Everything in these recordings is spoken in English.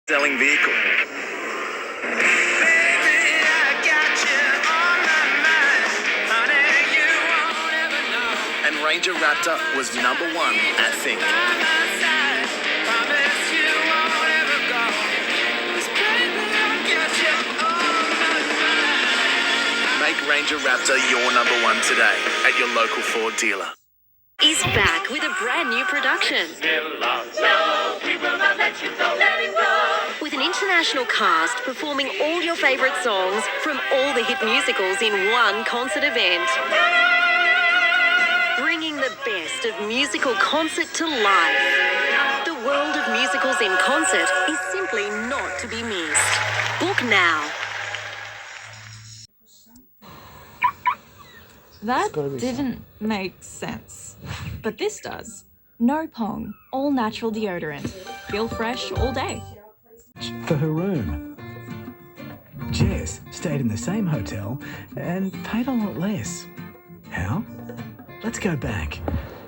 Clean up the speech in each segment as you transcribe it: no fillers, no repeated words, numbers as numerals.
selling vehicle. And Ranger Raptor was number one at Think. Make Ranger Raptor your number one today at your local Ford dealer. Is back with a brand new production. No, we will not let you go. Let it go. With an international cast performing all your favourite songs from all the hit musicals in one concert event. Bringing the best of musical concert to life. The world of musicals in concert is simply not to be missed. Book now. That didn't make sense. But this does. No Pong, all natural deodorant. Feel fresh all day. For her room. Jess stayed in the same hotel and paid a lot less. How? Let's go back.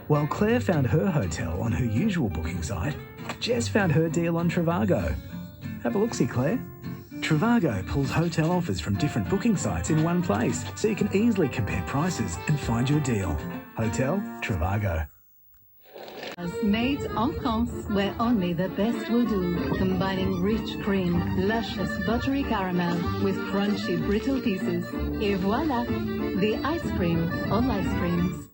While Claire found her hotel on her usual booking site, Jess found her deal on Trivago. Have a look-see, Claire. Trivago pulls hotel offers from different booking sites in one place, so you can easily compare prices and find your deal. Hotel Trivago. Made en France, where only the best will do. Combining rich cream, luscious buttery caramel with crunchy brittle pieces. Et voila, the ice cream of ice creams.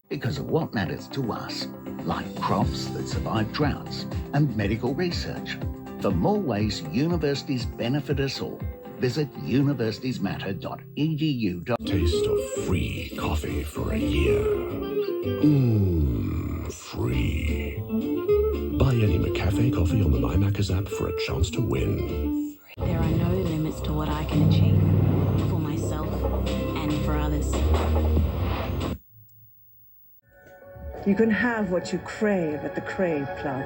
Because of what matters to us, like crops that survive droughts and medical research. For more ways universities benefit us all, visit universitiesmatter.edu. Taste of free coffee for a year. Free. Buy any McCafe coffee on the My Macca's app for a chance to win. There are no limits to what I can achieve for myself and for others. You can have what you crave at the Crave Club.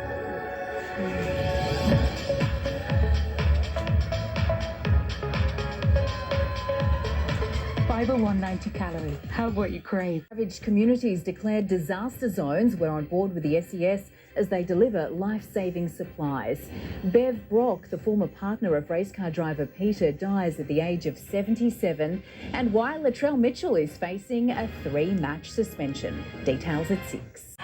Fiber 190 calorie. Have what you crave. Ravaged communities declared disaster zones. We're on board with the SES as they deliver life-saving supplies. Bev Brock, the former partner of race car driver Peter, dies at the age of 77. And while Latrell Mitchell is facing a 3-match suspension. Details at 6.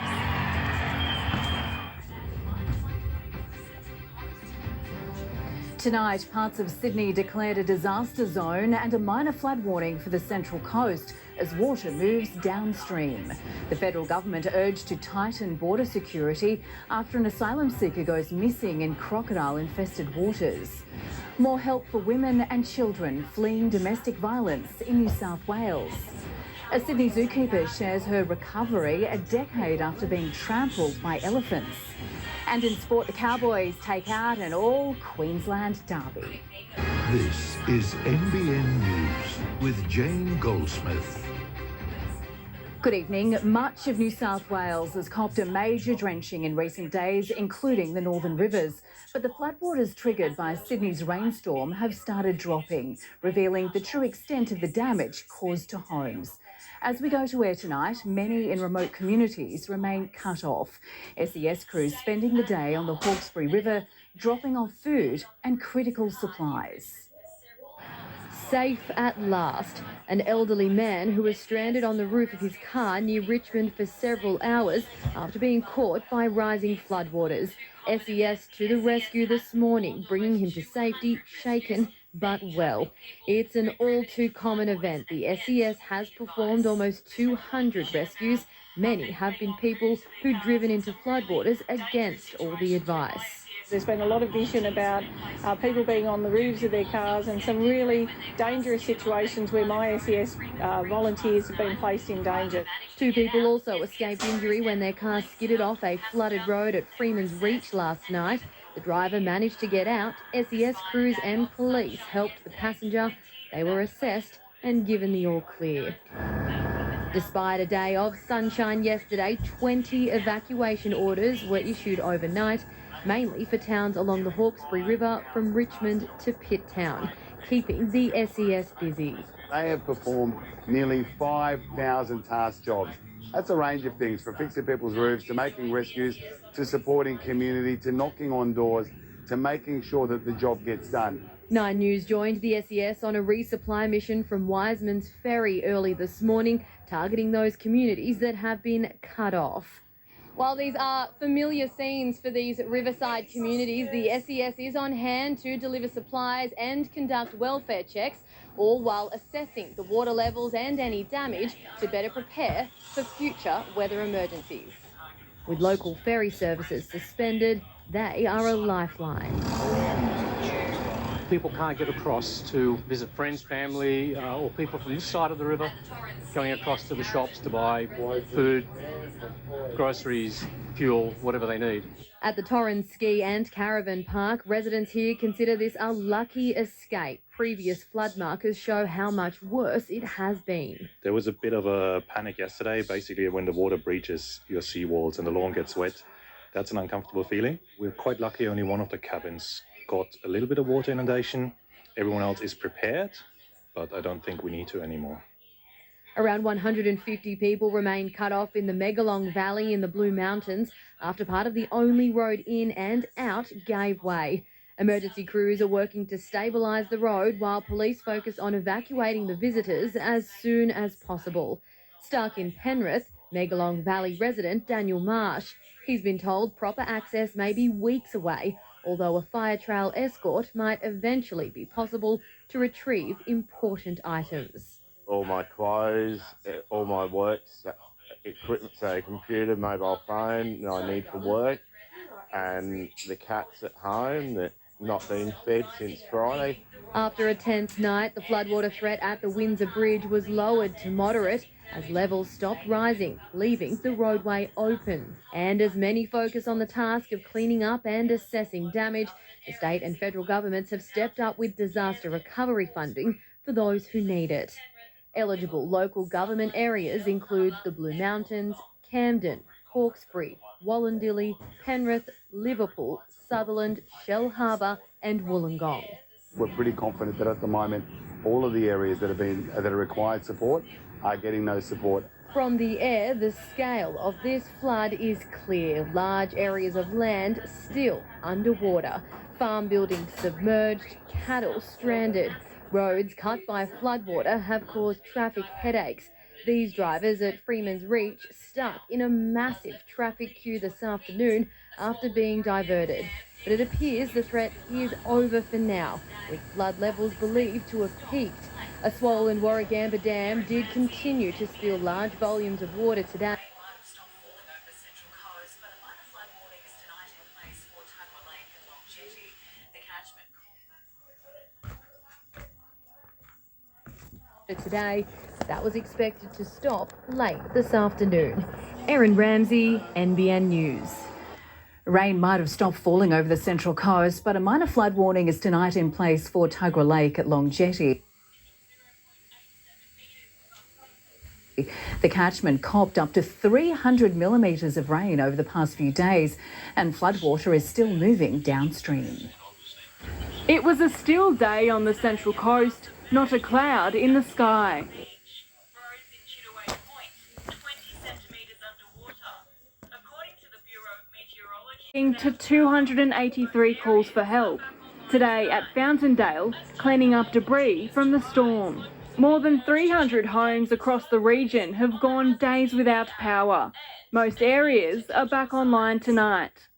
Tonight, parts of Sydney declared a disaster zone and a minor flood warning for the Central Coast as water moves downstream. The federal government urged to tighten border security after an asylum seeker goes missing in crocodile-infested waters. More help for women and children fleeing domestic violence in New South Wales. A Sydney zookeeper shares her recovery a decade after being trampled by elephants. And in sport, the Cowboys take out an all-Queensland derby. This is NBN News with Jane Goldsmith. Good evening. Much of New South Wales has copped a major drenching in recent days, including the northern rivers. But the floodwaters triggered by Sydney's rainstorm have started dropping, revealing the true extent of the damage caused to homes. As we go to air tonight, many in remote communities remain cut off. SES crews spending the day on the Hawkesbury River, dropping off food and critical supplies. Safe at last. An elderly man who was stranded on the roof of his car near Richmond for several hours after being caught by rising floodwaters. SES to the rescue this morning, bringing him to safety, shaken but well. It's an all too common event. The SES has performed almost 200 rescues. Many have been people who've driven into floodwaters against all the advice. There's been a lot of vision about people being on the roofs of their cars and some really dangerous situations where my SES volunteers have been placed in danger. 2 people also escaped injury when their car skidded off a flooded road at Freeman's Reach last night. The driver managed to get out. SES crews and police helped the passenger. They were assessed and given the all clear. Despite a day of sunshine yesterday, 20 evacuation orders were issued overnight, mainly for towns along the Hawkesbury River from Richmond to Pitt Town, keeping the SES busy. They have performed nearly 5,000 task jobs. That's a range of things, from fixing people's roofs to making rescues to supporting community to knocking on doors to making sure that the job gets done. 9 News joined the SES on a resupply mission from Wiseman's Ferry early this morning, targeting those communities that have been cut off. While these are familiar scenes for these riverside communities, the SES is on hand to deliver supplies and conduct welfare checks, all while assessing the water levels and any damage to better prepare for future weather emergencies. With local ferry services suspended, they are a lifeline. People can't get across to visit friends, family, or people from this side of the river going across to the shops to buy food, groceries, fuel, whatever they need. At the Torrens Ski and Caravan Park, residents here consider this a lucky escape. Previous flood markers show how much worse it has been. There was a bit of a panic yesterday, basically when the water breaches your seawalls and the lawn gets wet. That's an uncomfortable feeling. We're quite lucky only one of the cabins got a little bit of water inundation. Everyone else is prepared, but I don't think we need to anymore. Around 150 people remain cut off in the Megalong Valley in the Blue Mountains after part of the only road in and out gave way. Emergency crews are working to stabilise the road while police focus on evacuating the visitors as soon as possible. Stuck in Penrith, Megalong Valley resident Daniel Marsh. He's been told proper access may be weeks away, although a fire trail escort might eventually be possible to retrieve important items. All my clothes, all my work equipment, so computer, mobile phone that I need for work, and the cats at home that not been fed since Friday. After a tense night, the floodwater threat at the Windsor Bridge was lowered to moderate as levels stopped rising, leaving the roadway open. And as many focus on the task of cleaning up and assessing damage, the state and federal governments have stepped up with disaster recovery funding for those who need it. Eligible local government areas include the Blue Mountains, Camden, Hawkesbury, Wallandilly, Penrith, Liverpool, Sutherland, Shellharbour and Wollongong. We're pretty confident that at the moment all of the areas that are required support are getting those support. From the air, the scale of this flood is clear. Large areas of land still underwater. Farm buildings submerged, cattle stranded. Roads cut by floodwater have caused traffic headaches. These drivers at Freeman's Reach stuck in a massive traffic queue this afternoon after being diverted. But it appears the threat is over for now, with flood levels believed to have peaked. A swollen Warragamba Dam did continue to spill large volumes of water today. Today, that was expected to stop late this afternoon. Erin Ramsey, NBN News. Rain might have stopped falling over the Central Coast, but a minor flood warning is tonight in place for Tuggerah Lake at Long Jetty. The catchment copped up to 300 millimetres of rain over the past few days, and floodwater is still moving downstream. It was a still day on the Central Coast, not a cloud in the sky. To 283 calls for help. Today at Fountaindale, cleaning up debris from the storm. More than 300 homes across the region have gone days without power. Most areas are back online tonight.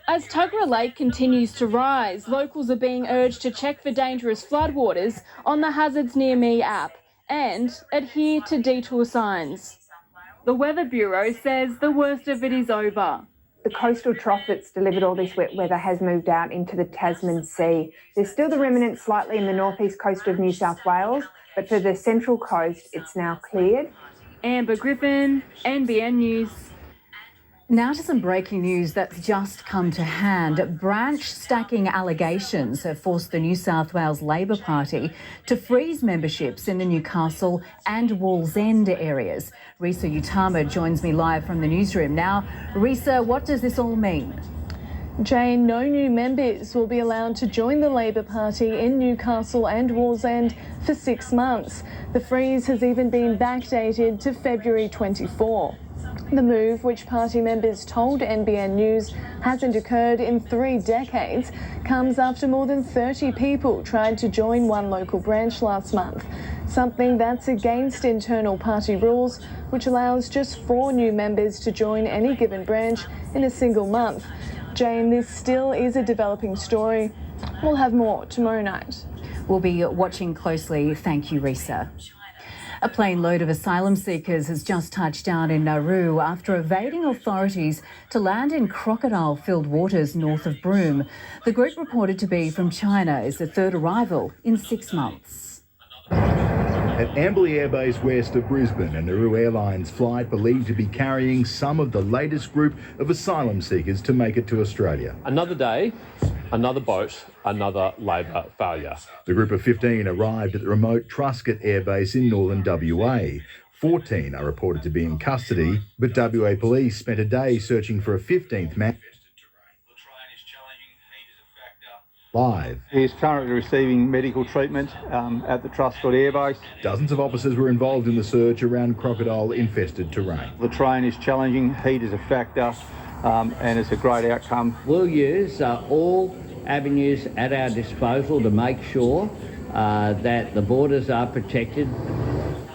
As Tuggerah Lake continues to rise, locals are being urged to check for dangerous floodwaters on the Hazards Near Me app and adhere to detour signs. The Weather Bureau says the worst of it is over. The coastal trough that's delivered all this wet weather has moved out into the Tasman Sea. There's still the remnants slightly in the northeast coast of New South Wales, but for the central coast, it's now cleared. Amber Griffin, NBN News. Now to some breaking news that's just come to hand. Branch stacking allegations have forced the New South Wales Labor Party to freeze memberships in the Newcastle and Wallsend areas. Risa Utama joins me live from the newsroom. Now, Risa, what does this all mean? Jane, no new members will be allowed to join the Labor Party in Newcastle and Wallsend for 6 months. The freeze has even been backdated to February 24. The move, which party members told NBN News hasn't occurred in 3 decades, comes after more than 30 people tried to join one local branch last month, something that's against internal party rules, which allows just 4 new members to join any given branch in a single month. Jane, this still is a developing story. We'll have more tomorrow night. We'll be watching closely. Thank you, Risa. A plane load of asylum seekers has just touched down in Nauru after evading authorities to land in crocodile-filled waters north of Broome. The group, reported to be from China, is the 3rd arrival in 6 months. At Amberley Air Base west of Brisbane, a Nauru Airlines flight believed to be carrying some of the latest group of asylum seekers to make it to Australia. Another day, another boat, another Labor failure. The group of 15 arrived at the remote Truscott Air Base in northern WA. 14 are reported to be in custody, but WA police spent a day searching for a 15th man. Live. He is currently receiving medical treatment at the Truscott Air Base. Dozens of officers were involved in the search around crocodile-infested terrain. The train is challenging, heat is a factor, and it's a great outcome. We'll use all avenues at our disposal to make sure that the borders are protected.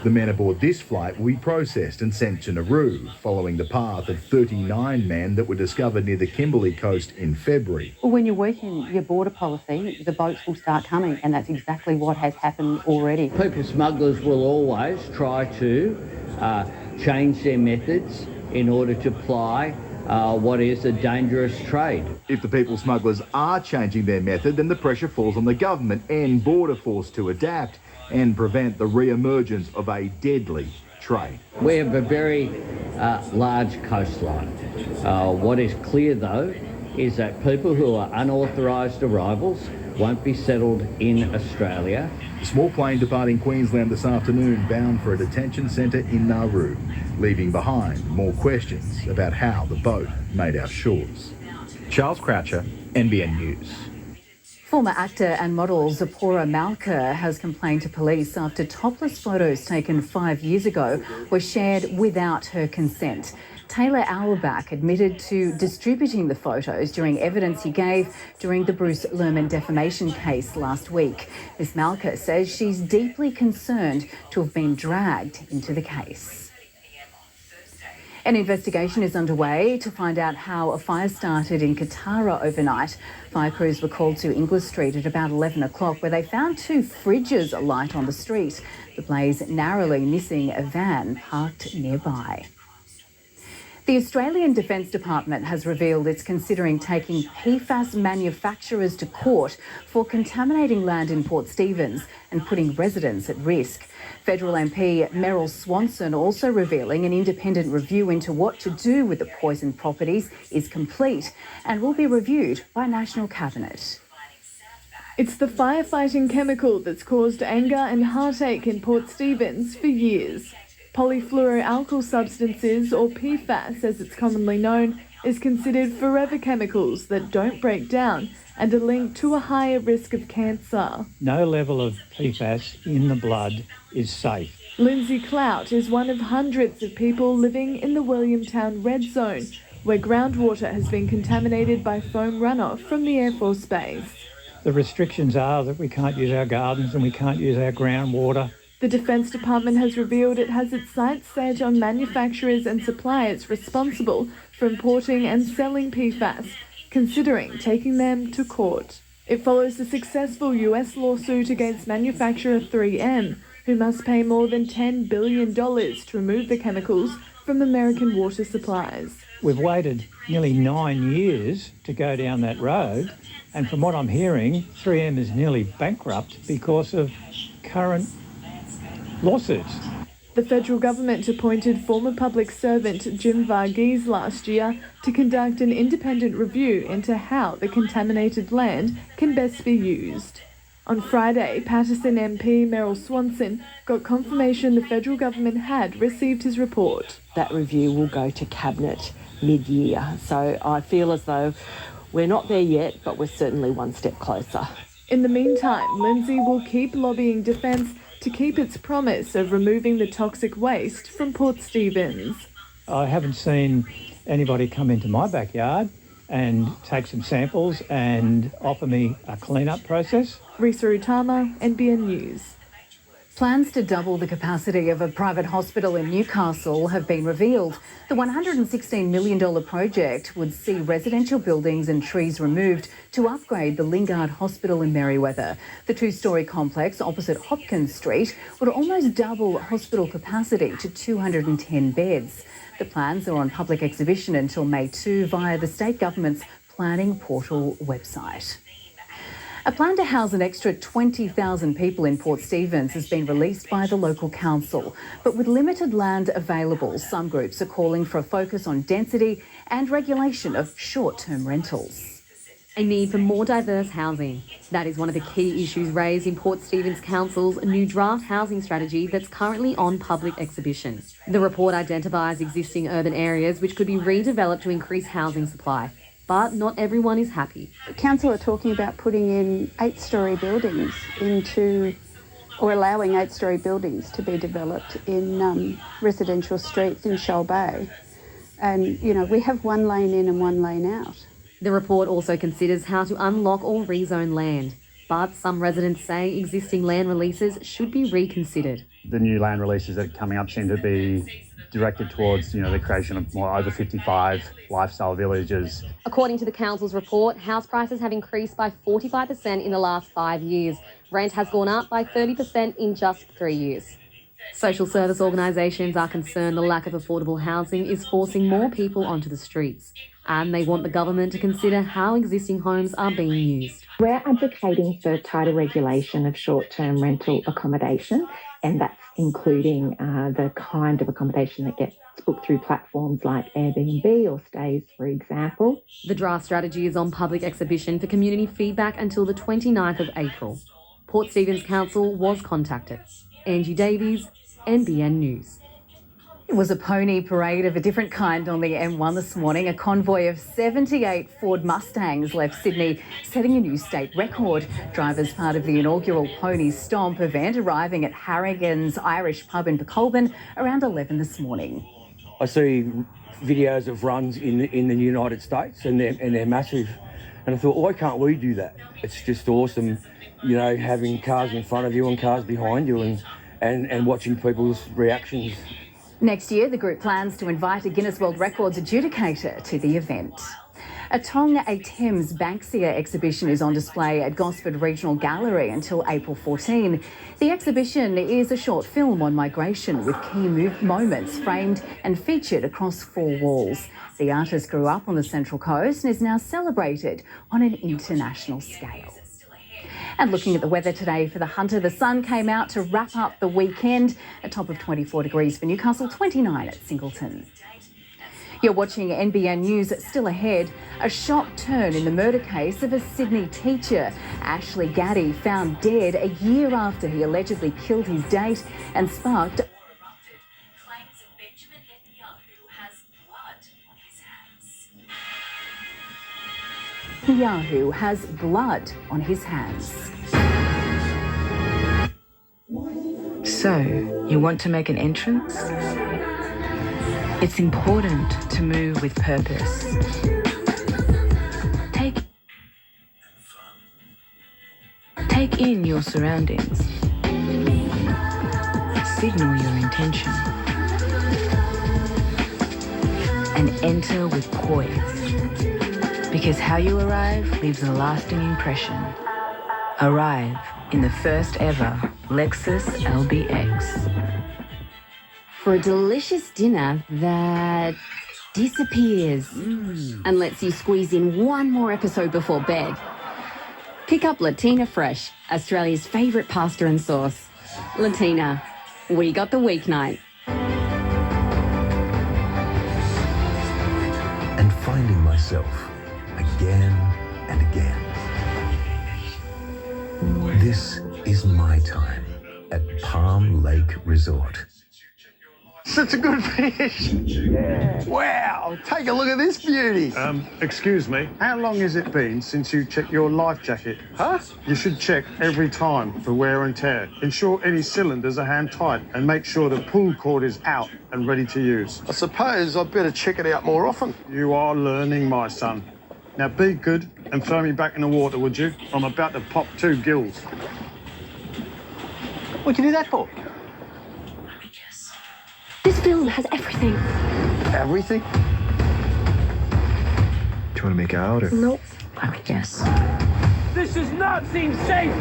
The men aboard this flight will be processed and sent to Nauru, following the path of 39 men that were discovered near the Kimberley coast in February. Well, when you weaken your border policy, the boats will start coming, and that's exactly what has happened already. People smugglers will always try to change their methods in order to ply what is a dangerous trade. If the people smugglers are changing their method, then the pressure falls on the government and Border Force to adapt and prevent the re-emergence of a deadly trade. We have a very large coastline. What is clear, though, is that people who are unauthorised arrivals won't be settled in Australia. A small plane departing Queensland this afternoon bound for a detention centre in Nauru, leaving behind more questions about how the boat made our shores. Charles Croucher, NBN News. Former actor and model Zipporah Malka has complained to police after topless photos taken 5 years ago were shared without her consent. Taylor Auerbach admitted to distributing the photos during evidence he gave during the Bruce Lerman defamation case last week. Ms Malka says she's deeply concerned to have been dragged into the case. An investigation is underway to find out how a fire started in Katara overnight. Fire crews were called to Inglis Street at about 11 o'clock, where they found 2 fridges alight on the street. The blaze narrowly missing a van parked nearby. The Australian Defence Department has revealed it's considering taking PFAS manufacturers to court for contaminating land in Port Stephens and putting residents at risk. Federal MP Meryl Swanson also revealing an independent review into what to do with the poisoned properties is complete and will be reviewed by National Cabinet. It's the firefighting chemical that's caused anger and heartache in Port Stephens for years. Polyfluoroalkyl substances, or PFAS as it's commonly known, is considered forever chemicals that don't break down and are linked to a higher risk of cancer. No level of PFAS in the blood is safe. Lindsay Clout is one of hundreds of people living in the Williamtown Red Zone, where groundwater has been contaminated by foam runoff from the Air Force Base. The restrictions are that we can't use our gardens and we can't use our groundwater. The Defence Department has revealed it has its sights set on manufacturers and suppliers responsible for importing and selling PFAS, considering taking them to court. It follows the successful US lawsuit against manufacturer 3M, who must pay more than $10 billion to remove the chemicals from American water supplies. We've waited nearly 9 years to go down that road, and from what I'm hearing, 3M is nearly bankrupt because of current lawsuits. The federal government appointed former public servant Jim Varghese last year to conduct an independent review into how the contaminated land can best be used. On Friday, Patterson MP Meryl Swanson got confirmation the federal government had received his report. That review will go to Cabinet mid-year, so I feel as though we're not there yet, but we're certainly one step closer. In the meantime, Lindsay will keep lobbying Defence to keep its promise of removing the toxic waste from Port Stephens. I haven't seen anybody come into my backyard and take some samples and offer me a clean-up process. Risa Utama, NBN News. Plans to double the capacity of a private hospital in Newcastle have been revealed. The $116 million project would see residential buildings and trees removed to upgrade the Lingard Hospital in Merewether. The two-storey complex opposite Hopkins Street would almost double hospital capacity to 210 beds. The plans are on public exhibition until May 2 via the state government's planning portal website. A plan to house an extra 20,000 people in Port Stephens has been released by the local council. But with limited land available, some groups are calling for a focus on density and regulation of short-term rentals. A need for more diverse housing. That is one of the key issues raised in Port Stephens Council's new draft housing strategy that's currently on public exhibition. The report identifies existing urban areas which could be redeveloped to increase housing supply. But not everyone is happy. Council are talking about putting in 8-storey buildings or allowing 8-storey buildings to be developed in residential streets in Shoal Bay. And, you know, we have one lane in and one lane out. The report also considers how to unlock or rezone land. But some residents say existing land releases should be reconsidered. The new land releases that are coming up seem to be directed towards, the creation of more over 55 lifestyle villages. According to the council's report, house prices have increased by 45% in the last 5 years. Rent has gone up by 30% in just 3 years. Social service organisations are concerned the lack of affordable housing is forcing more people onto the streets. And they want the government to consider how existing homes are being used. We're advocating for tighter regulation of short-term rental accommodation, and that's including the kind of accommodation that gets booked through platforms like Airbnb or Stays, for example. The draft strategy is on public exhibition for community feedback until the 29th of April. Port Stephens Council was contacted. Angie Davies, NBN News. It was a pony parade of a different kind on the M1 this morning. A convoy of 78 Ford Mustangs left Sydney, setting a new state record. Drivers part of the inaugural Pony Stomp event arriving at Harrigan's Irish pub in Colburn around 11 this morning. I see videos of runs in the United States and they're massive. And I thought, why can't we do that? It's just awesome, having cars in front of you and cars behind you and watching people's reactions. Next year, the group plans to invite a Guinness World Records adjudicator to the event. A Tonga A Thames Banksia exhibition is on display at Gosford Regional Gallery until April 14. The exhibition is a short film on migration with key moments framed and featured across 4 walls. The artist grew up on the Central Coast and is now celebrated on an international scale. And looking at the weather today for the Hunter, the sun came out to wrap up the weekend. A top of 24 degrees for Newcastle, 29 at Singleton. You're watching NBN News. Still ahead, a shock turn in the murder case of a Sydney teacher. Ashley Gaddy found dead a year after he allegedly killed his date and sparked Yahoo has blood on his hands. So, you want to make an entrance? It's important to move with purpose. Take in your surroundings. Signal your intention. And enter with poise. Because how you arrive leaves a lasting impression. Arrive in the first ever Lexus LBX. For a delicious dinner that disappears and lets you squeeze in one more episode before bed. Pick up Latina Fresh, Australia's favourite pasta and sauce. Latina, we got the weeknight. And finding myself again and again. This is my time at Palm Lake Resort. Such a good fish. Yeah. Wow, take a look at this beauty. Excuse me, how long has it been since you checked your life jacket? Huh? You should check every time for wear and tear. Ensure any cylinders are hand tight and make sure the pull cord is out and ready to use. I suppose I'd better check it out more often. You are learning, my son. Now be good and throw me back in the water, would you? I'm about to pop 2 gills. What can you do that for? This film has everything. Everything? Do you want to make out or? Nope. I would guess. This does not seem safe!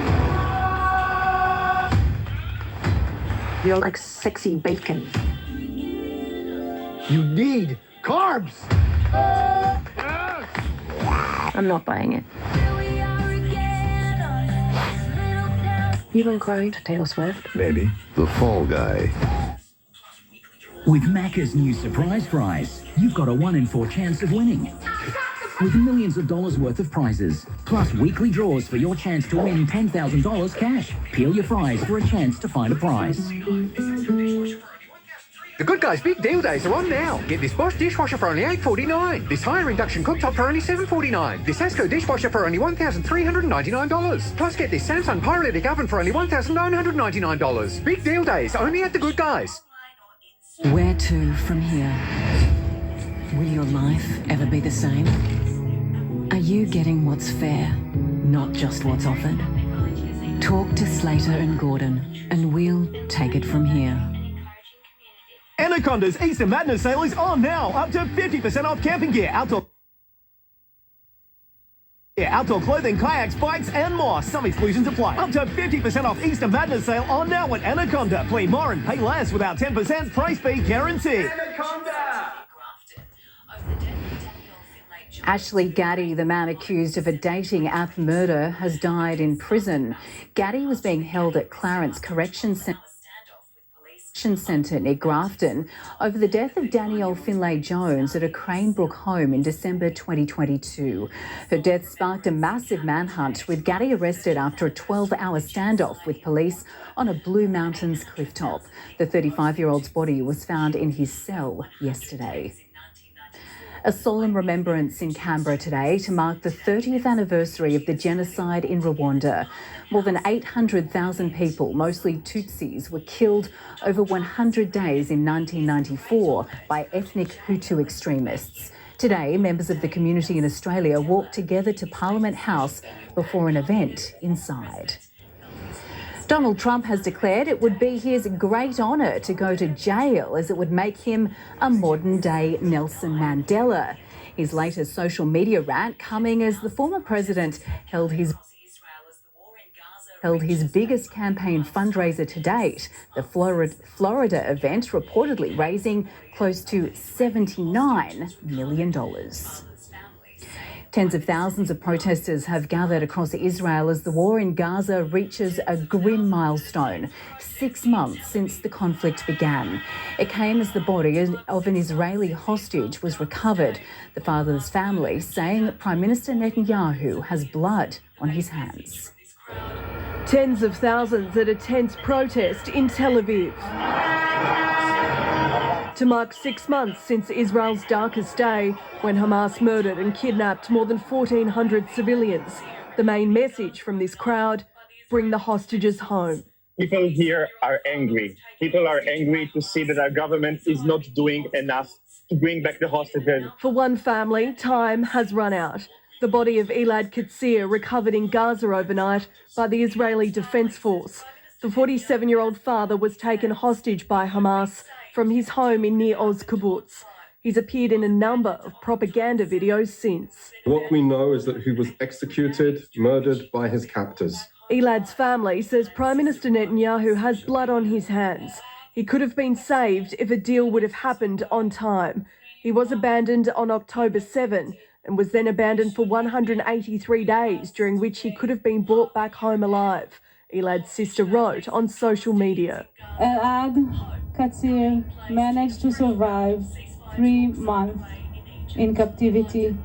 You're like sexy bacon. You need carbs. I'm not buying it. You been crying to Taylor Swift? Maybe. The Fall Guy. With Macca's new surprise prize, you've got a 1 in 4 chance of winning. With millions of dollars worth of prizes, plus weekly draws for your chance to win $10,000 cash. Peel your fries for a chance to find a prize. The Good Guys Big Deal Days are on now. Get this Bosch dishwasher for only $8.49. This higher induction cooktop for only $7.49. This Asco dishwasher for only $1,399. Plus get this Samsung pyrolytic oven for only $1,999. Big Deal Days only at The Good Guys. Where to from here? Will your life ever be the same? Are you getting what's fair, not just what's offered? Talk to Slater and Gordon, and we'll take it from here. Anaconda's Easter Madness sale is on now. Up to 50% off camping gear, outdoor clothing, kayaks, bikes, and more. Some exclusions apply. Up to 50% off Easter Madness sale on now at Anaconda. Play more and pay less without 10% price be guaranteed. Anaconda! Ashley Gaddy, the man accused of a dating app murder, has died in prison. Gaddy was being held at Clarence Correction Centre near Grafton over the death of Danielle Finlay-Jones at a Cranebrook home in December 2022. Her death sparked a massive manhunt, with Gaddy arrested after a 12-hour standoff with police on a Blue Mountains clifftop. The 35-year-old's body was found in his cell yesterday. A solemn remembrance in Canberra today to mark the 30th anniversary of the genocide in Rwanda. More than 800,000 people, mostly Tutsis, were killed over 100 days in 1994 by ethnic Hutu extremists. Today, members of the community in Australia walked together to Parliament House before an event inside. Donald Trump has declared it would be his great honour to go to jail, as it would make him a modern-day Nelson Mandela. His latest social media rant coming as the former president held his biggest campaign fundraiser to date, the Florida event, reportedly raising close to $79 million. Tens of thousands of protesters have gathered across Israel as the war in Gaza reaches a grim milestone, 6 months since the conflict began. It came as the body of an Israeli hostage was recovered, the father's family saying Prime Minister Netanyahu has blood on his hands. Tens of thousands at a tense protest in Tel Aviv. To mark 6 months since Israel's darkest day, when Hamas murdered and kidnapped more than 1,400 civilians. The main message from this crowd: bring the hostages home. People here are angry. People are angry to see that our government is not doing enough to bring back the hostages. For one family, time has run out. The body of Elad Katsir recovered in Gaza overnight by the Israeli Defense Force. The 47-year-old father was taken hostage by Hamas from his home in Nir Oz kibbutz. He's appeared in a number of propaganda videos since. What we know is that he was executed, murdered by his captors. Elad's family says Prime Minister Netanyahu has blood on his hands. He could have been saved if a deal would have happened on time. He was abandoned on October 7 and was then abandoned for 183 days, during which he could have been brought back home alive. Elad's sister wrote on social media. Elad Katsir managed to survive 3 months in captivity.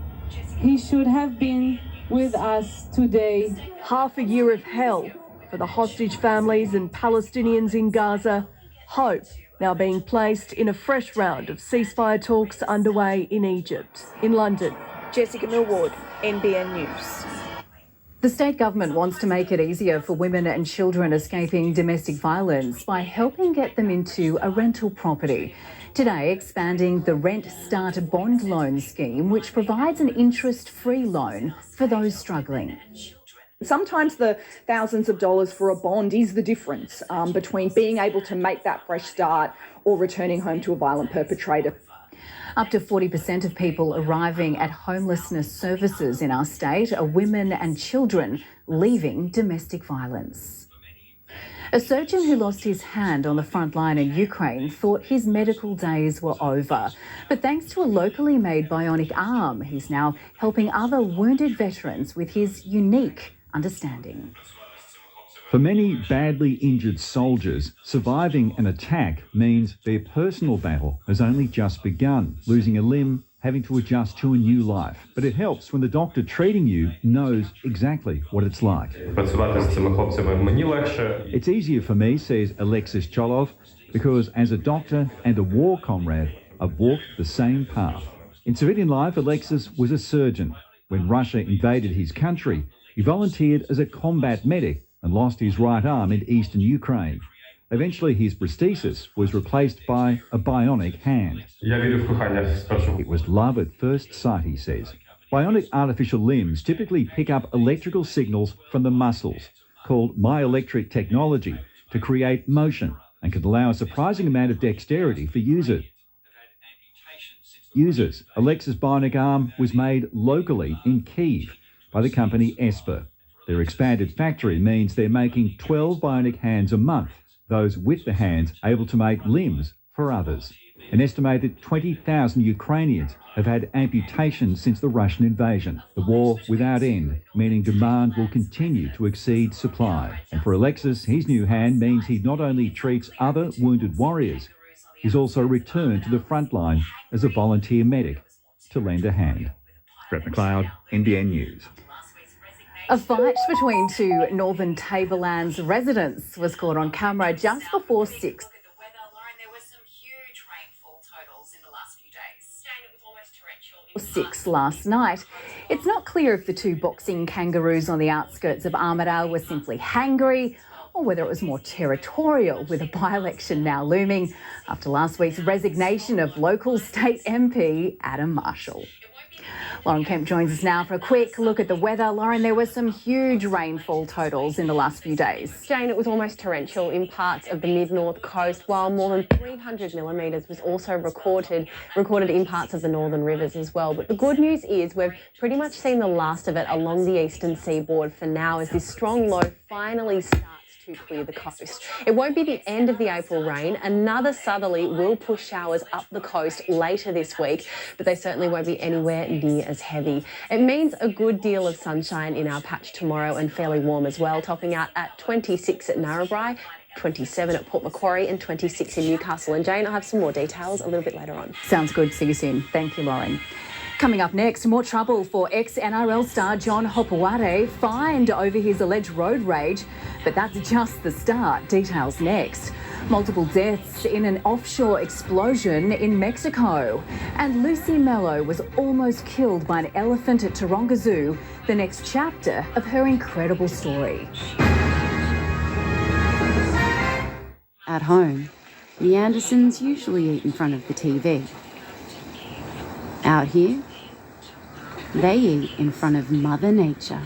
He should have been with us today. Half a year of hell for the hostage families and Palestinians in Gaza. Hope now being placed in a fresh round of ceasefire talks underway in Egypt. In London, Jessica Millward, NBN News. The state government wants to make it easier for women and children escaping domestic violence by helping get them into a rental property. Today, expanding the Rent Start Bond Loan scheme, which provides an interest-free loan for those struggling. Sometimes the thousands of dollars for a bond is the difference between being able to make that fresh start or returning home to a violent perpetrator. Up to 40% of people arriving at homelessness services in our state are women and children leaving domestic violence. A surgeon who lost his hand on the front line in Ukraine thought his medical days were over. But thanks to a locally made bionic arm, he's now helping other wounded veterans with his unique understanding. For many badly injured soldiers, surviving an attack means their personal battle has only just begun, losing a limb, having to adjust to a new life. But it helps when the doctor treating you knows exactly what it's like. It's easier for me, says Alexis Cholov, because as a doctor and a war comrade, I've walked the same path. In civilian life, Alexis was a surgeon. When Russia invaded his country, he volunteered as a combat medic and lost his right arm in eastern Ukraine. Eventually, his prosthesis was replaced by a bionic hand. It was love at first sight, he says. Bionic artificial limbs typically pick up electrical signals from the muscles, called myoelectric technology, to create motion and can allow a surprising amount of dexterity for users. Alexis' bionic arm was made locally in Kyiv by the company Esper. Their expanded factory means they're making 12 bionic hands a month, those with the hands able to make limbs for others. An estimated 20,000 Ukrainians have had amputations since the Russian invasion. The war without end, meaning demand will continue to exceed supply. And for Alexis, his new hand means he not only treats other wounded warriors, he's also returned to the front line as a volunteer medic to lend a hand. Brett McLeod, NBN News. A fight between two Northern Tablelands residents was caught on camera just before 6. Last night. It's not clear if the two boxing kangaroos on the outskirts of Armidale were simply hangry or whether it was more territorial, with a by-election now looming after last week's resignation of local state MP Adam Marshall. Lauren Kempe joins us now for a quick look at the weather. Lauren, there were some huge rainfall totals in the last few days. Jane, it was almost torrential in parts of the mid-north coast, while more than 300 millimetres was also recorded in parts of the northern rivers as well. But the good news is we've pretty much seen the last of it along the eastern seaboard for now, as this strong low finally starts to clear the coast. It won't be the end of the April rain. Another southerly will push showers up the coast later this week, but they certainly won't be anywhere near as heavy. It means a good deal of sunshine in our patch tomorrow and fairly warm as well, topping out at 26 at Narrabri, 27 at Port Macquarie and 26 in Newcastle. And Jane, I'll have some more details a little bit later on. Sounds good. See you soon. Thank you, Lauren. Coming up next, more trouble for ex-NRL star John Hopewade, fined over his alleged road rage. But that's just the start. Details next. Multiple deaths in an offshore explosion in Mexico. And Lucy Mello was almost killed by an elephant at Taronga Zoo. The next chapter of her incredible story. At home, the Andersons usually eat in front of the TV. Out here, they eat in front of Mother Nature.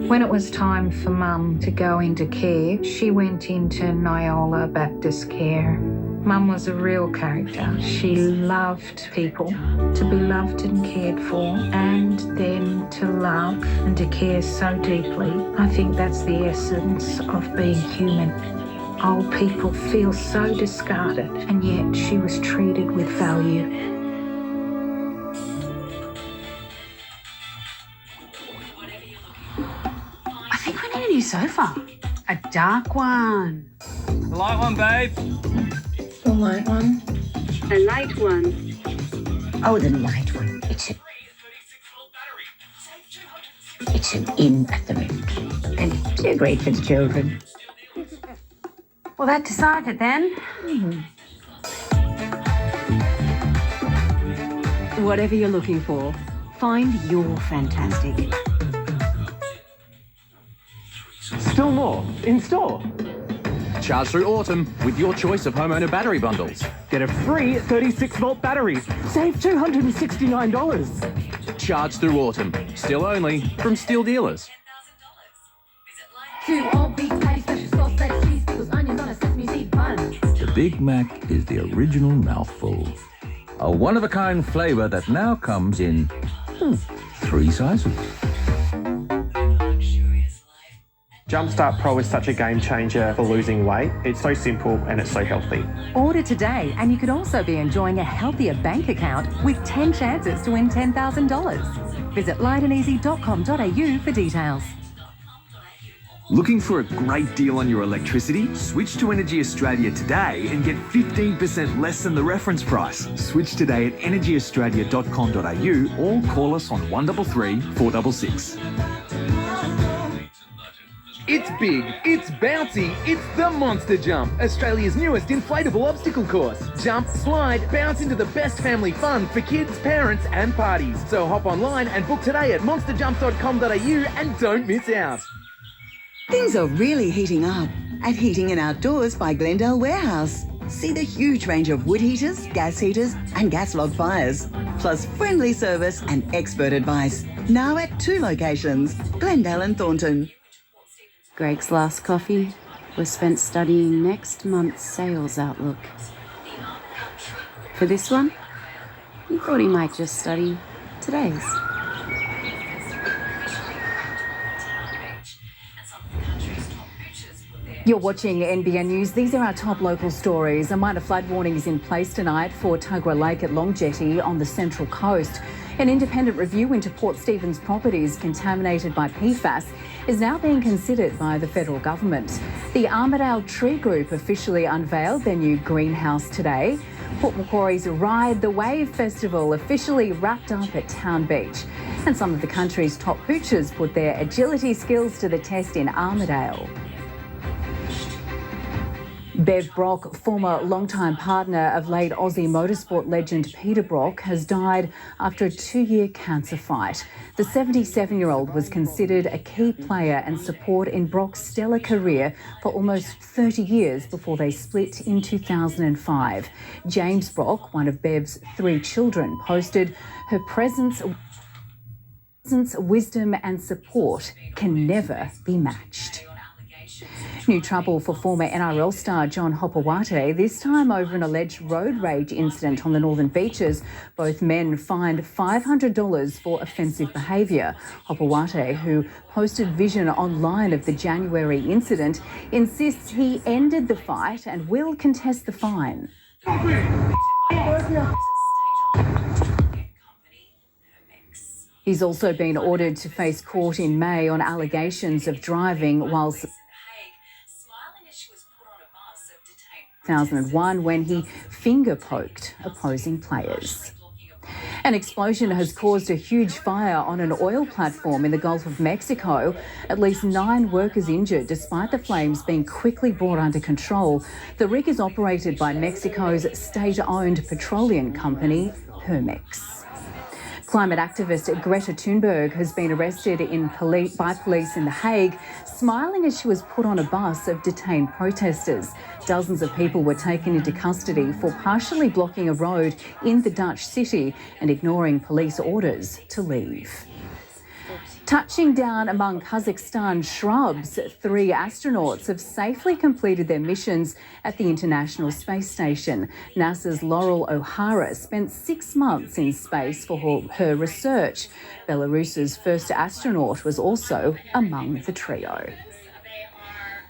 When it was time for Mum to go into care, she went into Nyola Baptist Care. Mum was a real character. She loved people, to be loved and cared for, and then to love and to care so deeply. I think that's the essence of being human. Old people feel so discarded, and yet she was treated with value. I think we need a new sofa. A dark one. The light one, babe. The light one. A light one. Oh, the light one. It's an in at the moment, and they're great for the children. Well, that decided then. Whatever you're looking for, find your fantastic. Still more in store. Charge through autumn with your choice of homeowner battery bundles. Get a free 36-volt battery. Save $269. Charge through autumn. Still only from Steel Dealers. The Big Mac is the original mouthful. A one-of-a-kind flavour that now comes in 3 sizes. Jumpstart Pro is such a game changer for losing weight. It's so simple and it's so healthy. Order today and you could also be enjoying a healthier bank account with 10 chances to win $10,000. Visit lighteneasy.com.au for details. Looking for a great deal on your electricity? Switch to Energy Australia today and get 15% less than the reference price. Switch today at energyaustralia.com.au or call us on 133 466. It's big, it's bouncy, it's the Monster Jump, Australia's newest inflatable obstacle course. Jump, slide, bounce into the best family fun for kids, parents and parties. So hop online and book today at monsterjump.com.au and don't miss out. Things are really heating up at Heating and Outdoors by Glendale Warehouse. See the huge range of wood heaters, gas heaters and gas log fires, plus friendly service and expert advice. Now at 2 locations, Glendale and Thornton. Greg's last coffee was spent studying next month's sales outlook. For this one, he thought he might just study today's. You're watching NBN News. These are our top local stories. A minor flood warning is in place tonight for Tuggerah Lake at Long Jetty on the Central Coast. An independent review into Port Stephens properties contaminated by PFAS is now being considered by the federal government. The Armidale Tree Group officially unveiled their new greenhouse today. Port Macquarie's Ride the Wave Festival officially wrapped up at Town Beach. And some of the country's top poochers put their agility skills to the test in Armidale. Bev Brock, former longtime partner of late Aussie motorsport legend Peter Brock, has died after a 2-year cancer fight. The 77-year-old was considered a key player and support in Brock's stellar career for almost 30 years before they split in 2005. James Brock, one of Bev's 3 children, posted, "Her presence, wisdom and support can never be matched." New trouble for former NRL star John Hopewate, this time over an alleged road rage incident on the Northern Beaches. Both men fined $500 for offensive behaviour. Hopewate, who posted vision online of the January incident, insists he ended the fight and will contest the fine. He's also been ordered to face court in May on allegations of driving whilst 2001 when he finger-poked opposing players. An explosion has caused a huge fire on an oil platform in the Gulf of Mexico. At least 9 workers injured despite the flames being quickly brought under control. The rig is operated by Mexico's state-owned petroleum company, Pemex. Climate activist Greta Thunberg has been arrested by police in The Hague, smiling as she was put on a bus of detained protesters. Dozens of people were taken into custody for partially blocking a road in the Dutch city and ignoring police orders to leave. Touching down among Kazakhstan shrubs, 3 astronauts have safely completed their missions at the International Space Station. NASA's Laurel O'Hara spent 6 months in space for her research. Belarus's first astronaut was also among the trio.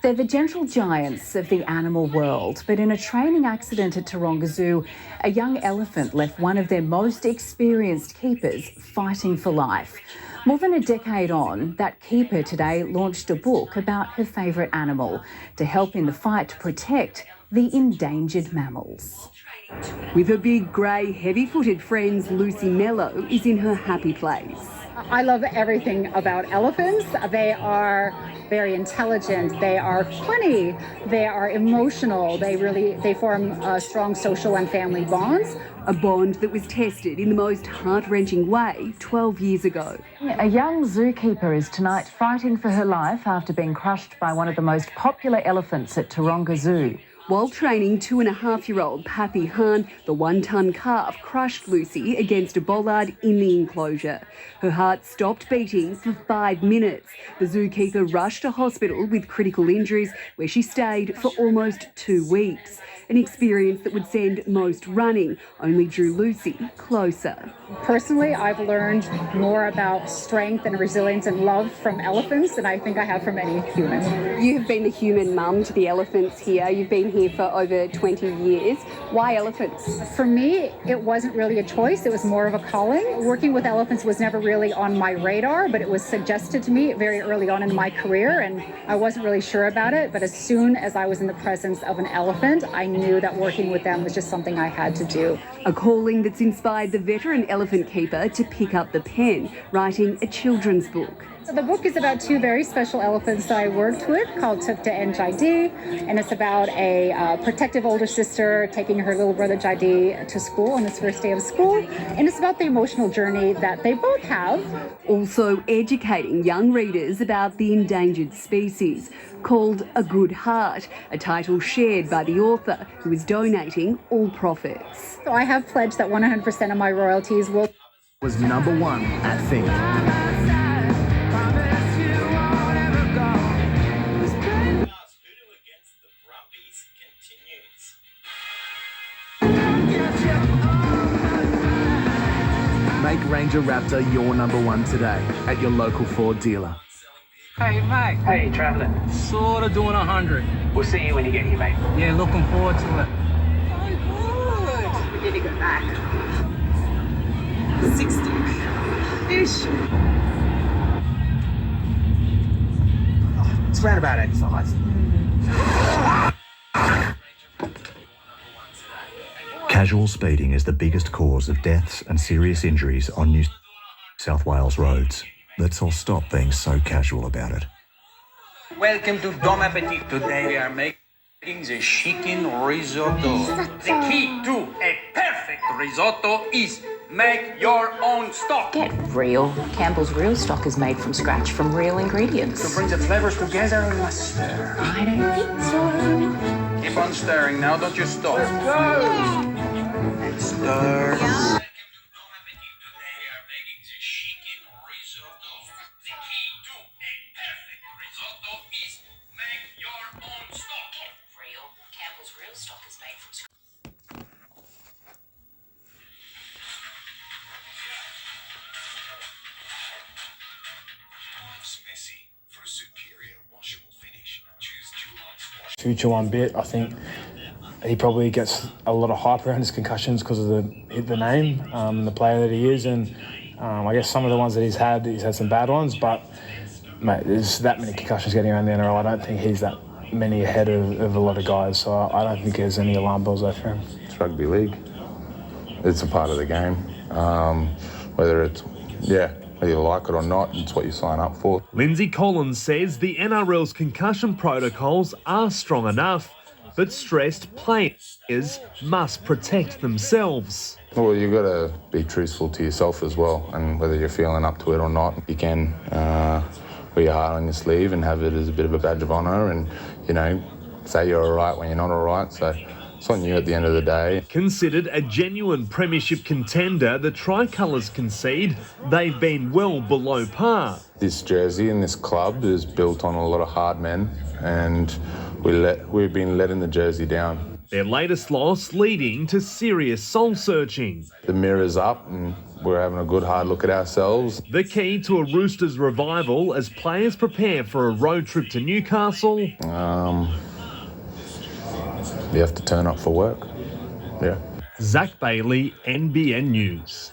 They're the gentle giants of the animal world, but in a training accident at Taronga Zoo, a young elephant left one of their most experienced keepers fighting for life. More than a decade on, that keeper today launched a book about her favourite animal to help in the fight to protect the endangered mammals. With her big, grey, heavy-footed friends, Lucy Mello is in her happy place. I love everything about elephants. They are very intelligent, they are funny, they are emotional, they form strong social and family bonds. A bond that was tested in the most heart-wrenching way 12 years ago. A young zookeeper is tonight fighting for her life after being crushed by one of the most popular elephants at Taronga Zoo. While training 2.5-year-old Pathy Hahn, the 1-ton calf crushed Lucy against a bollard in the enclosure. Her heart stopped beating for 5 minutes. The zookeeper rushed to hospital with critical injuries, where she stayed for almost 2 weeks. An experience that would send most running only drew Lucy closer. Personally, I've learned more about strength and resilience and love from elephants than I think I have from any human. You have been the human mum to the elephants here. You've been here for over 20 years. Why elephants? For me, it wasn't really a choice. It was more of a calling. Working with elephants was never really on my radar, but it was suggested to me very early on in my career, and I wasn't really sure about it. But as soon as I was in the presence of an elephant, I knew that working with them was just something I had to do. A calling that's inspired the veteran elephant keeper to pick up the pen, writing a children's book. So the book is about 2 very special elephants that I worked with called Tukta and Jaidi, and it's about a protective older sister taking her little brother Jaidi to school on his first day of school, and it's about the emotional journey that they both have. Also educating young readers about the endangered species, called A Good Heart, a title shared by the author, who is donating all profits. So I have pledged that 100% of my royalties will... Was #1 at Think. Make Ranger Raptor your #1 today at your local Ford dealer. Hey, mate. Hey, travelling. Sort of doing 100. We'll see you when you get here, mate. Yeah, looking forward to it. Oh, good. We need to go back. 60-ish. It's around about 85. Casual speeding is the biggest cause of deaths and serious injuries on New South Wales roads. Let's all stop being so casual about it. Welcome to Bon Appetit. Today we are making the chicken risotto. The key to a perfect risotto is make your own stock. Get real. Campbell's Real Stock is made from scratch from real ingredients. To bring the flavors together, we must stir. I don't think so. Keep on stirring now, don't you stop. Let's go! And stir. Yeah. Future one bit, I think he probably gets a lot of hype around his concussions because of the name, the player that he is, and I guess some of the ones that he's had some bad ones, but mate, there's that many concussions getting around the NRL. I don't think he's that many ahead of a lot of guys, so I don't think there's any alarm bells there for him. It's rugby league. It's a part of the game. Whether you like it or not, it's what you sign up for. Lindsay Collins says the NRL's concussion protocols are strong enough, but stressed players must protect themselves. Well, you've got to be truthful to yourself as well, and whether you're feeling up to it or not, you can wear your heart on your sleeve and have it as a bit of a badge of honour and, say you're all right when you're not all right. So it's on you at the end of the day. Considered a genuine premiership contender, the Tricolours concede they've been well below par. This jersey and this club is built on a lot of hard men, and we've been letting the jersey down. Their latest loss leading to serious soul-searching. The mirror's up and we're having a good hard look at ourselves. The key to a Roosters revival as players prepare for a road trip to Newcastle. You have to turn up for work. Yeah. Zach Bailey, NBN News.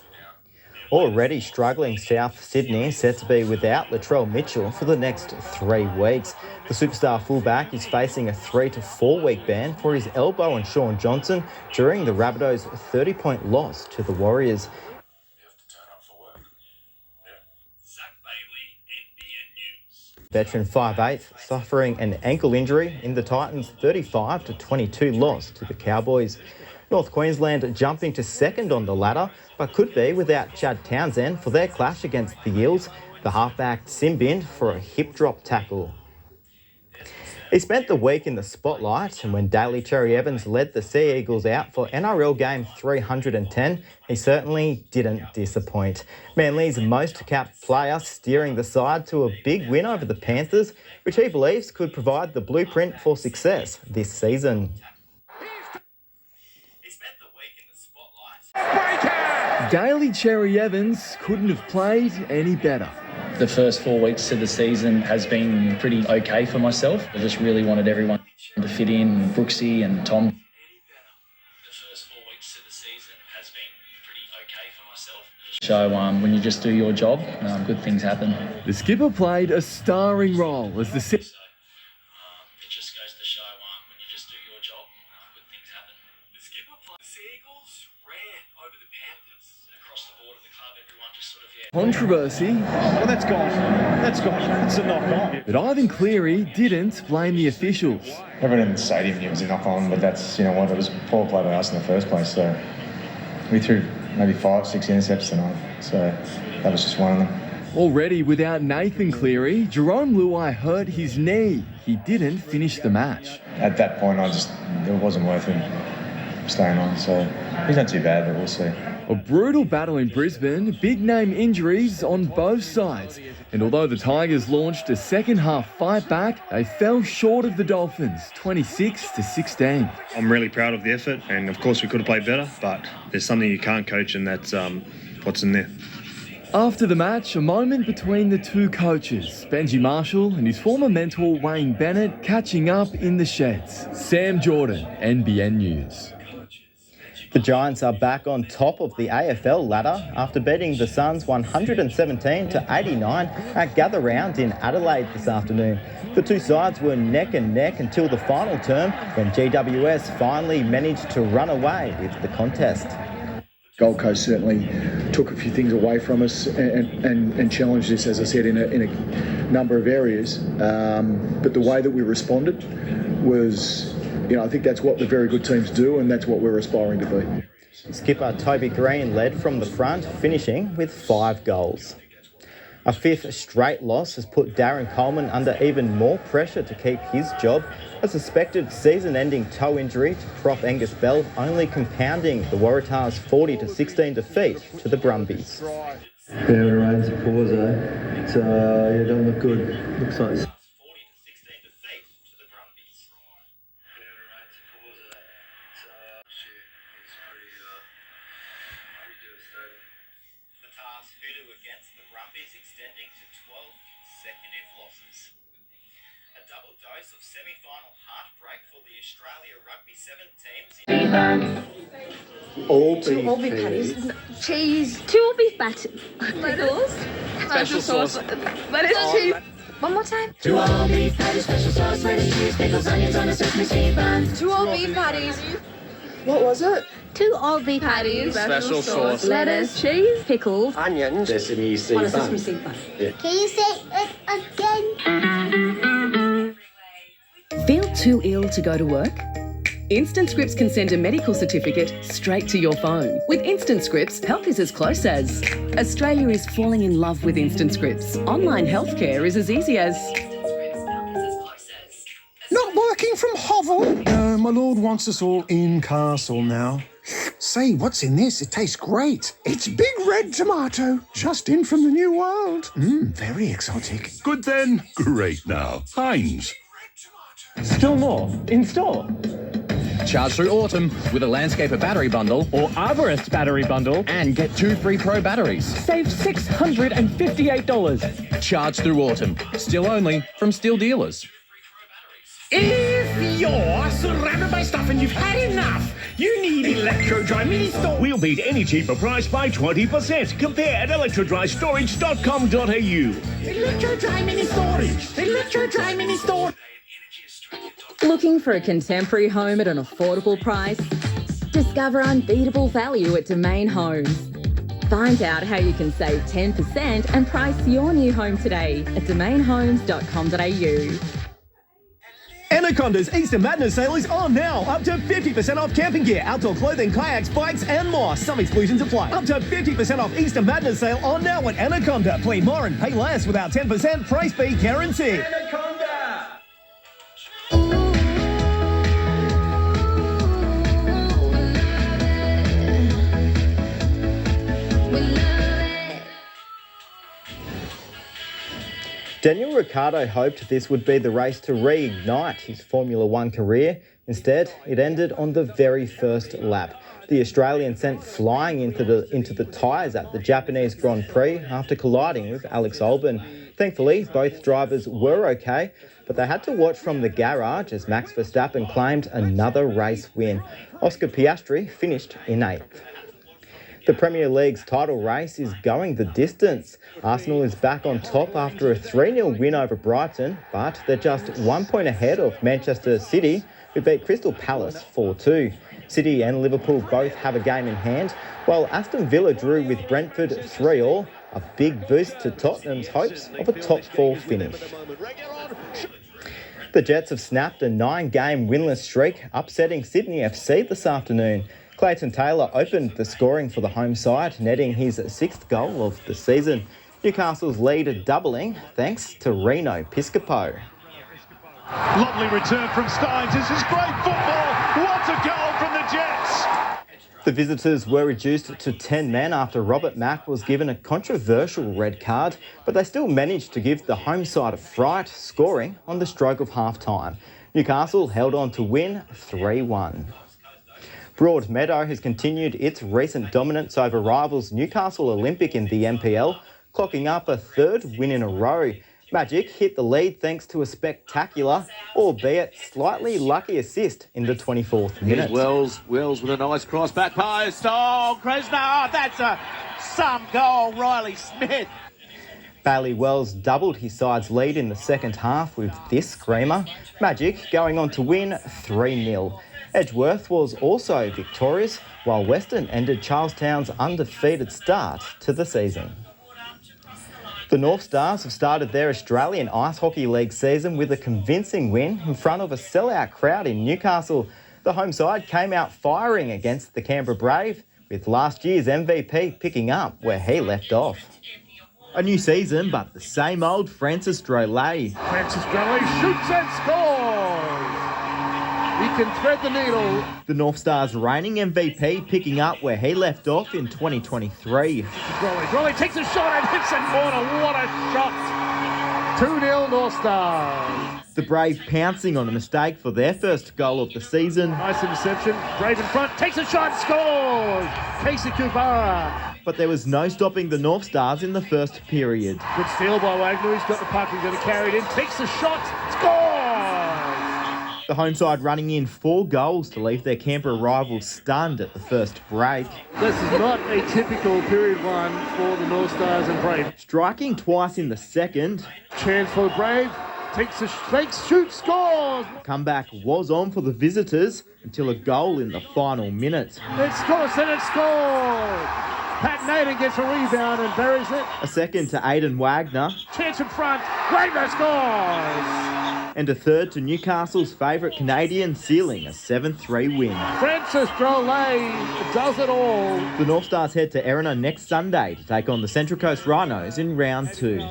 Already struggling South Sydney, set to be without Latrell Mitchell for the next 3 weeks. The superstar fullback is facing a 3 to 4 week ban for his elbow on Sean Johnson during the Rabbitohs' 30-point loss to the Warriors. Veteran 5'8", suffering an ankle injury in the Titans' 35-22 loss to the Cowboys. North Queensland jumping to second on the ladder, but could be without Chad Townsend for their clash against the Eels. The halfback Simbind for a hip drop tackle. He spent the week in the spotlight, and when Daly Cherry Evans led the Sea Eagles out for NRL game 310, he certainly didn't disappoint. Manly's most capped player steering the side to a big win over the Panthers, which he believes could provide the blueprint for success this season. Daly Cherry Evans couldn't have played any better. The first 4 weeks of the season has been pretty okay for myself. I just really wanted everyone to fit in, Brooksy and Tom. The first 4 weeks of the season has been pretty okay for myself. So when you just do your job, good things happen. The skipper played a starring role as the... It just goes to show when you just do your job, good things happen. The skipper played. The Sea Eagles ran over the Panthers across the board of the club. Everyone just sort of, Controversy. Well, that's gone. It's a knock-on. But Ivan Cleary didn't blame the officials. Everyone in the stadium knew it was a knock-on, but that's, it was poor play by us in the first place. So we threw maybe 5-6 intercepts tonight. So that was just one of them. Already without Nathan Cleary, Jerome Luai hurt his knee. He didn't finish the match. At that point, it wasn't worth him staying on. So he's not too bad, but we'll see. A brutal battle in Brisbane, big-name injuries on both sides. And although the Tigers launched a second-half fight back, they fell short of the Dolphins, 26-16. I'm really proud of the effort, and of course we could have played better, but there's something you can't coach, and that's what's in there. After the match, a moment between the two coaches, Benji Marshall and his former mentor Wayne Bennett, catching up in the sheds. Sam Jordan, NBN News. The Giants are back on top of the AFL ladder after beating the Suns 117-89 at Gather Round in Adelaide this afternoon. The two sides were neck and neck until the final term, when GWS finally managed to run away with the contest. Gold Coast certainly took a few things away from us and challenged us, as I said, in a number of areas. But the way that we responded was, I think that's what the very good teams do, and that's what we're aspiring to be. Skipper Toby Green led from the front, finishing with 5 goals. A 5th straight loss has put Darren Coleman under even more pressure to keep his job. A suspected season-ending toe injury to prop Angus Bell only compounding the Waratahs' 40-16 defeat to the Brumbies. Yeah, it rains a pause, it don't look good. Looks like... Against the Brumbies, extending to 12 consecutive losses. A double dose of semi-final heartbreak for the Australia Rugby 7 teams. All beef patties. Cheese. 2 beef patties. Pickles. Special sauce. Lettuce, cheese. One more time. 2 all beef patties, special sauce, lettuce, cheese, pickles, onions on a sesame seed bun. 2 all beef patties. What was it? 2 all beef patties, special sauce, lettuce, cheese, pickles, onions, sesame seed bun. Sesame seed bun. Yeah. Can you say it again? Feel too ill to go to work? Instant Scripts can send a medical certificate straight to your phone. With Instant Scripts, help is as close as. Australia is falling in love with Instant Scripts. Online healthcare is as easy as. Not working from Hovel? No, my lord wants us all in castle now. Say, what's in this? It tastes great. It's big red tomato, just in from the New World. Very exotic. Good then. Great now. Heinz. Still more in store. Charge through autumn with a Landscaper battery bundle or Arborist battery bundle and get 2 free Pro batteries. Save $658. Charge through autumn. Still only from Still Dealers. If you're surrounded by stuff and you've had enough, you need Electro-Dry Mini Storage. We'll beat any cheaper price by 20%. Compare at electrodrystorage.com.au. Electro-Dry Mini Storage. Electro-Dry Mini Storage. Looking for a contemporary home at an affordable price? Discover unbeatable value at Domain Homes. Find out how you can save 10% and price your new home today at domainhomes.com.au. Anaconda's Easter Madness sale is on now. Up to 50% off camping gear, outdoor clothing, kayaks, bikes and more. Some exclusions apply. Up to 50% off Easter Madness sale on now at Anaconda. Play more and pay less without 10% price beat guarantee. Anaconda! Daniel Ricciardo hoped this would be the race to reignite his Formula One career. Instead, it ended on the very first lap. The Australian sent flying into the tyres at the Japanese Grand Prix after colliding with Alex Albon. Thankfully, both drivers were okay, but they had to watch from the garage as Max Verstappen claimed another race win. Oscar Piastri finished in 8th. The Premier League's title race is going the distance. Arsenal is back on top after a 3-0 win over Brighton, but they're just 1 point ahead of Manchester City, who beat Crystal Palace 4-2. City and Liverpool both have a game in hand, while Aston Villa drew with Brentford 3-3, a big boost to Tottenham's hopes of a top 4 finish. The Jets have snapped a 9-game winless streak, upsetting Sydney FC this afternoon. Clayton Taylor opened the scoring for the home side, netting his 6th goal of the season. Newcastle's lead doubling thanks to Reno Piscopo. Lovely return from Steins. This is great football. What a goal from the Jets. The visitors were reduced to 10 men after Robert Mack was given a controversial red card, but they still managed to give the home side a fright, scoring on the stroke of half-time. Newcastle held on to win 3-1. Broadmeadow has continued its recent dominance over rivals Newcastle Olympic in the NPL, clocking up a 3rd win in a row. Magic hit the lead thanks to a spectacular, albeit slightly lucky assist in the 24th minute. Here's Wells with a nice cross back post. Oh, Krasner, that's some goal, Riley Smith. Bailey Wells doubled his side's lead in the second half with this screamer. Magic going on to win 3-0. Edgeworth was also victorious, while Western ended Charlestown's undefeated start to the season. The North Stars have started their Australian Ice Hockey League season with a convincing win in front of a sellout crowd in Newcastle. The home side came out firing against the Canberra Brave, with last year's MVP picking up where he left off. A new season, but the same old Francis Drolet. Francis Drolet shoots and scores. He can thread the needle. The North Stars' reigning MVP picking up where he left off in 2023. Drolet takes a shot and hits the corner. What a shot. 2-0 North Stars. The Brave pouncing on a mistake for their first goal of the season. Nice interception. Brave in front, takes a shot, scores. Casey Kubara. But there was no stopping the North Stars in the first period. Good steal by Wagner. He's got the puck. He's going to carry it in. Takes the shot, scores. The home side running in 4 goals to leave their Canberra rivals stunned at the first break. This is not a typical period 1 for the North Stars and Brave. Striking twice in the second. Chance for Brave. Shoots, scores. Comeback was on for the visitors until a goal in the final minute. It scores and it scores. Pat Naden gets a rebound and buries it. A second to Aidan Wagner. Chance in front. Wagner scores. And a third to Newcastle's favourite Canadian, sealing a 7-3 win. Francis Drolet does it all. The North Stars head to Erina next Sunday to take on the Central Coast Rhinos in round 2.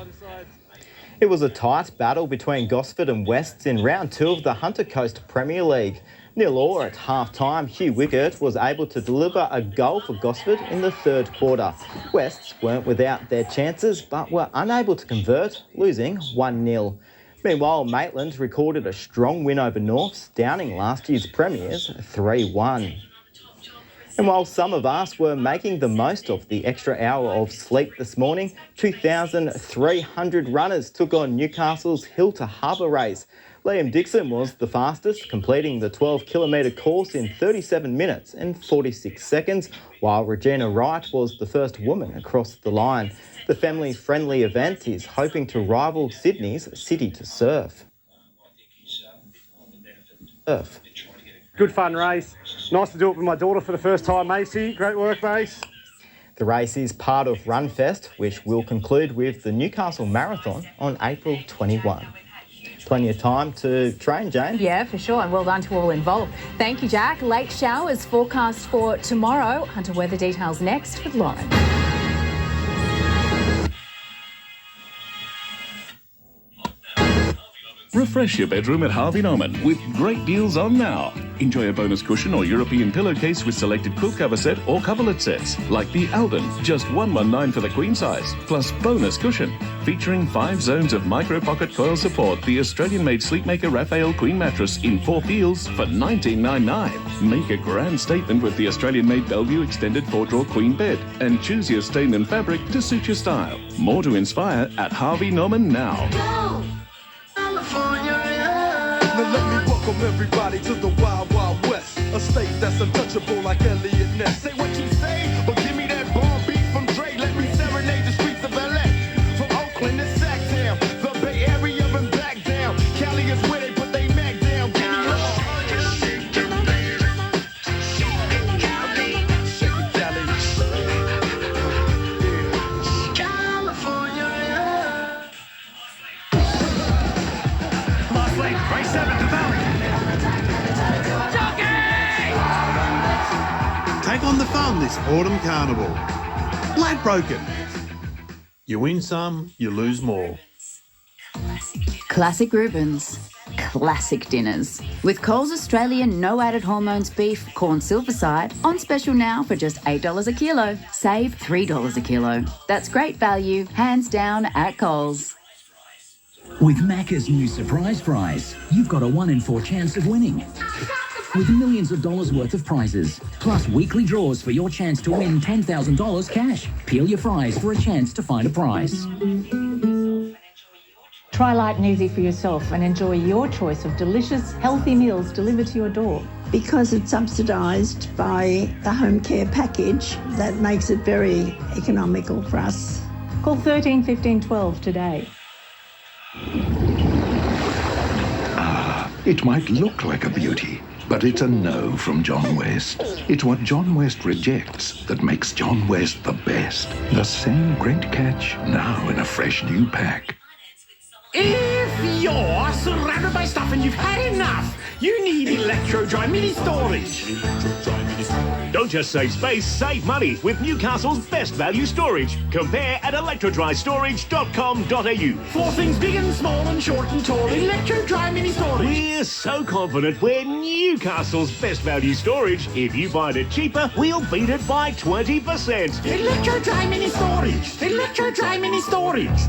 It was a tight battle between Gosford and Wests in round 2 of the Hunter Coast Premier League. 0-0 at half-time, Hugh Wickett was able to deliver a goal for Gosford in the 3rd quarter. Wests weren't without their chances, but were unable to convert, losing 1-0. Meanwhile, Maitland recorded a strong win over Norths, downing last year's premiers 3-1. And while some of us were making the most of the extra hour of sleep this morning, 2,300 runners took on Newcastle's Hill to Harbour race. Liam Dixon was the fastest, completing the 12-kilometre course in 37 minutes and 46 seconds, while Regina Wright was the first woman across the line. The family-friendly event is hoping to rival Sydney's City to Surf. Good fun race. Nice to do it with my daughter for the first time, Macy. Great work, Mace. The race is part of Runfest, which will conclude with the Newcastle Marathon on April 21. Plenty of time to train, Jane. Yeah, for sure, and well done to all involved. Thank you, Jack. Late showers forecast for tomorrow. Hunter weather details next with Lauren. Refresh your bedroom at Harvey Norman with great deals on now. Enjoy a bonus cushion or European pillowcase with selected quilt cover set or coverlet sets, like the Alden, just $119 for the queen size, plus bonus cushion. Featuring 5 zones of micro pocket coil support, the Australian-made Sleepmaker Raphael Queen mattress in 4 feels for $19.99. Make a grand statement with the Australian-made Bellevue Extended 4-drawer Queen bed and choose your stain and fabric to suit your style. More to inspire at Harvey Norman now. Now let me welcome everybody to the Wild Wild West, a state that's untouchable like Elliot Ness. Say what you say, but give me that bomb beat from Dre. Let me serenade the streets of LA, from Oakland to Sacktown, the Bay Area and back down. Cali is where they put they Mac down. Give me love. Shake it, Cali. California. Last lane, race 7 to Valley. Take on the fun this autumn carnival. Ladbroken. You win some, you lose more. Classic Rubens. Classic dinners. With Coles Australian no added hormones beef corn silverside on special now for just $8 a kilo. Save $3 a kilo. That's great value, hands down at Coles. With Macca's new surprise prize, you've got a 1 in 4 chance of winning. With millions of dollars worth of prizes, plus weekly draws for your chance to win $10,000 cash. Peel your fries for a chance to find a prize. Try light and easy for yourself and enjoy your choice of delicious, healthy meals delivered to your door. Because it's subsidised by the home care package, that makes it very economical for us. Call 13 15 12 today. It might look like a beauty, but it's a no from John West. It's what John West rejects that makes John West the best. The same great catch, now in a fresh new pack. If you're surrounded by stuff and you've had enough, you need electro-dry mini storage. Don't just save space, save money with Newcastle's best value storage. Compare at electrodrystorage.com.au. For things big and small and short and tall, electro-dry mini storage. We're so confident we're Newcastle's best value storage. If you find it cheaper, we'll beat it by 20%. Electro-dry mini storage. Electro-dry mini storage.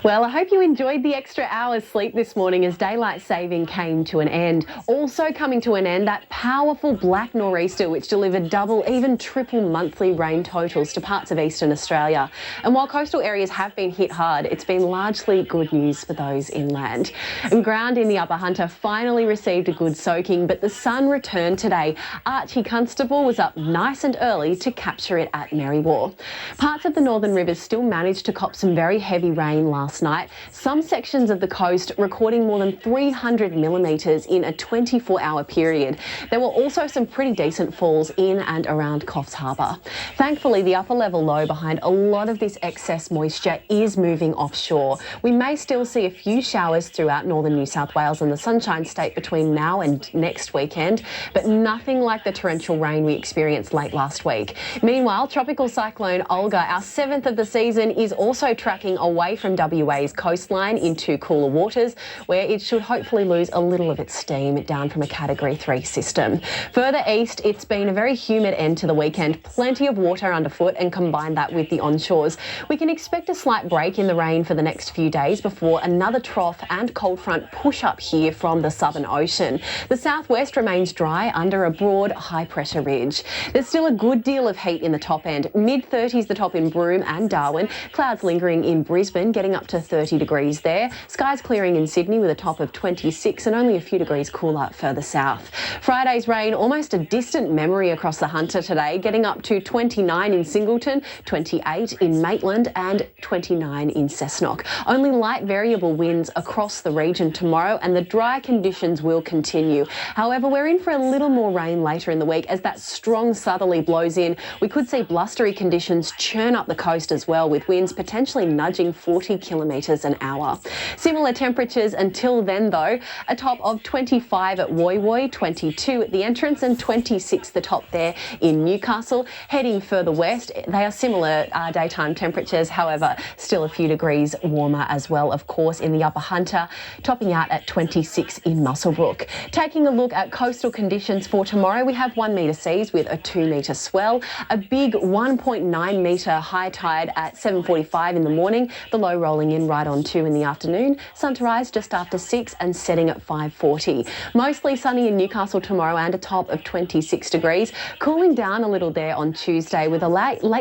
Well, I hope you enjoyed the extra hours sleep this morning as daylight saving came to an end. Also coming to an end, that powerful black nor'easter which delivered double, even triple monthly rain totals to parts of eastern Australia. And while coastal areas have been hit hard, it's been largely good news for those inland. And ground in the Upper Hunter finally received a good soaking, but the sun returned today. Archie Constable was up nice and early to capture it at Merriwar. Parts of the northern rivers still managed to cop some very heavy rain last night. Some sections of the coast recording more than 300 millimetres in a 24-hour period. There were also some pretty decent falls in and around Coffs Harbour. Thankfully, the upper level low behind a lot of this excess moisture is moving offshore. We may still see a few showers throughout northern New South Wales and the Sunshine State between now and next weekend, but nothing like the torrential rain we experienced late last week. Meanwhile, Tropical Cyclone Olga, our 7th of the season, is also tracking away from WA's coastline into cooler waters, where it should hopefully lose a little of its steam down from a Category 3 system. Further east, it's been a very humid end to the weekend, plenty of water underfoot, and combine that with the onshores. We can expect a slight break in the rain for the next few days before another trough and cold front push up here from the Southern Ocean. The southwest remains dry under a broad high pressure ridge. There's still a good deal of heat in the top end, mid-30s the top in Broome and Darwin, clouds lingering in Brisbane, getting up to to 30 degrees there. Skies clearing in Sydney with a top of 26 and only a few degrees cooler further south. Friday's rain, almost a distant memory across the Hunter today, getting up to 29 in Singleton, 28 in Maitland and 29 in Cessnock. Only light variable winds across the region tomorrow and the dry conditions will continue. However, we're in for a little more rain later in the week as that strong southerly blows in. We could see blustery conditions churn up the coast as well, with winds potentially nudging 40 kilometres an hour. Similar temperatures until then though, a top of 25 at Woy Woy, 22 at the entrance and 26 the top there in Newcastle. Heading further west, they are similar daytime temperatures, however still a few degrees warmer as well, of course, in the Upper Hunter, topping out at 26 in Muswellbrook. Taking a look at coastal conditions for tomorrow, we have 1 metre seas with a 2 metre swell, a big 1.9 metre high tide at 7:45 in the morning, the low rolling in right on 2 in the afternoon, sun to rise just after 6 and setting at 5:40. Mostly sunny in Newcastle tomorrow and a top of 26 degrees, cooling down a little there on Tuesday with a late nothing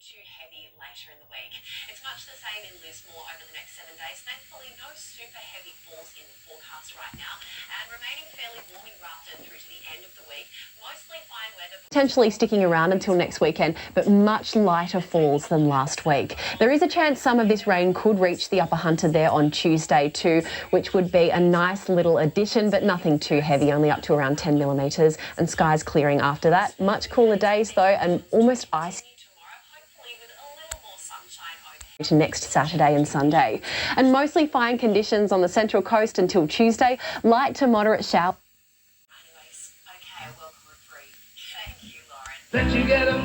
too heavy later in the week. It's much the same in Lismore over the next 7 days. Thankfully, no super heavy falls in the forecast right now and remaining fairly warm and grafted through to the end of the week. Mostly fine weather, potentially sticking around until next weekend, but much lighter falls than last week. There is a chance some of this rain could reach the Upper Hunter there on Tuesday too, which would be a nice little addition, but nothing too heavy, only up to around 10 millimetres, and skies clearing after that. Much cooler days though, and almost icy to next Saturday and Sunday. And mostly fine conditions on the Central Coast until Tuesday, light to moderate showers. Bet you get 'em